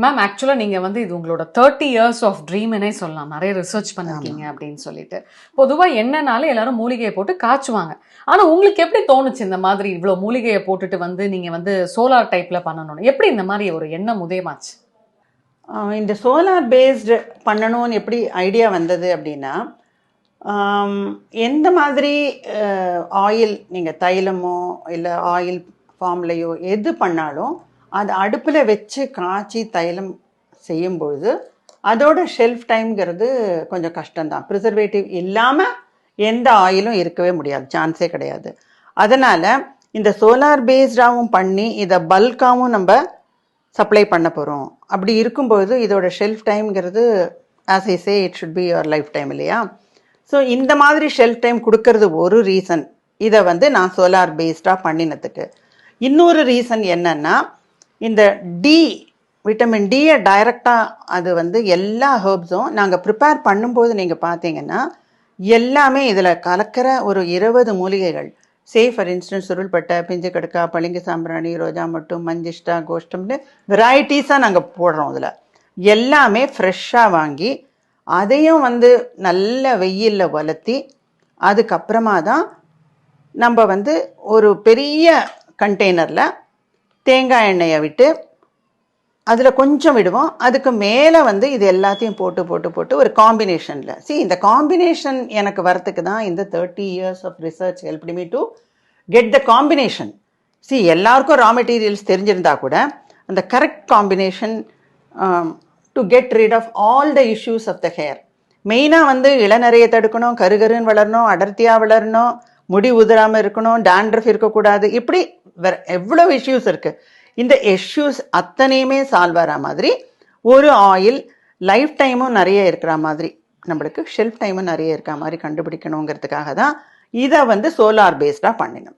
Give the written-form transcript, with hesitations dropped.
Ma'am ஆக்சுவலா நீங்க வந்து இது உங்களோட 30 இயர்ஸ் ஆஃப் ட்ரீம்னே சொல்லலாம். நிறைய ரிசர்ச் பண்ணிருக்கீங்க அப்படின்னு சொல்லிட்டு. பொதுவா எண்ணெய்னால எல்லாரும் மூலிகையை போட்டு காய்ச்சுவாங்க. ஆனா உங்களுக்கு எப்படி தோணுச்சு இந்த மாதிரி இவ்வளவு மூலிகையை போட்டுட்டு வந்து நீங்க வந்து சோலார் டைப்ல பண்ணணும்னு? எப்படி இந்த மாதிரி ஒரு எண்ணம் உதயமாச்சு? இந்த சோலார் பேஸ்டு பண்ணணும்னு எப்படி ஐடியா வந்தது அப்படின்னா, எந்த மாதிரி ஆயில் நீங்கள் தைலமோ இல்லை ஆயில் ஃபார்ம்லேயோ எது பண்ணாலும் அது அடுப்பில் வச்சு காய்ச்சி தைலம் செய்யும்பொழுது அதோட ஷெல்ஃப் டைம்ங்கிறது கொஞ்சம் கஷ்டம்தான். ப்ரிசர்வேட்டிவ் இல்லாமல் எந்த ஆயிலும் இருக்கவே முடியாது, சான்ஸே கிடையாது. அதனால் இந்த சோலார் பேஸ்டாகவும் பண்ணி இதை பல்காகவும் நம்ம சப்ளை பண்ண போகிறோம். அப்படி இருக்கும்போது இதோட ஷெல்ஃப் டைம்ங்கிறது as I say it should be your lifetime இல்லையா? ஸோ இந்த மாதிரி ஷெல்ஃப் டைம் கொடுக்கறது ஒரு ரீசன், இதை வந்து நான் சோலார் பேஸ்டாக பண்ணினதுக்கு. இன்னொரு ரீசன் என்னன்னா, இந்த விட்டமின் டியை டைரெக்டாக அது வந்து எல்லா ஹெர்ப்ஸும் நாங்கள் ப்ரிப்பேர் பண்ணும்போது நீங்கள் பார்த்தீங்கன்னா எல்லாமே இதில் கலக்கிற ஒரு 20 மூலிகைகள், ஃபார் இன்ஸ்டன்ஸ் சுருள்பட்டை, பிஞ்சு கடுக்கா, பளிங்கு சாம்பிராணி, ரோஜா மட்டும், மஞ்சிஷ்டா, கோஷ்டம்னு வெரைட்டிஸாக நாங்கள் போடுறோம். இதில் எல்லாமே ஃப்ரெஷ்ஷாக வாங்கி அதையும் வந்து நல்ல வெயிலில் வளர்த்தி அதுக்கப்புறமா தான் நம்ம வந்து ஒரு பெரிய கண்டெய்னரில் தேங்காய் எண்ணெயை விட்டு அதில் கொஞ்சம் விடுவோம். அதுக்கு மேலே வந்து இது எல்லாத்தையும் போட்டு போட்டு போட்டு ஒரு காம்பினேஷனில் இந்த காம்பினேஷன் எனக்கு வரத்துக்கு தான் இந்த 30 years of research helped me to get the combination. எல்லாருக்கும் ரா மெட்டீரியல்ஸ் தெரிஞ்சிருந்தா கூட அந்த correct combination to get rid of all the issues of the hair. மெயினாக வந்து இளநரையை தடுக்கணும், கருகருன்னு வளரணும், அடர்த்தியாக வளரணும், முடி உதிராமல் இருக்கணும், டாண்ட்ரஃப் இருக்கக்கூடாது, இப்படி எவ்வளோ இஷ்யூஸ் இருக்குது. இந்த இஷ்யூஸ் அத்தனையுமே சால்வ் ஆகிற மாதிரி ஒரு ஆயில் லைஃப் டைமும் நிறைய இருக்கிற மாதிரி, நம்மளுக்கு ஷெல்ஃப் டைமும் நிறைய இருக்கிற மாதிரி கண்டுபிடிக்கணுங்கிறதுக்காக தான் இதை வந்து சோலார் பேஸ்டாக பண்ணினோம்.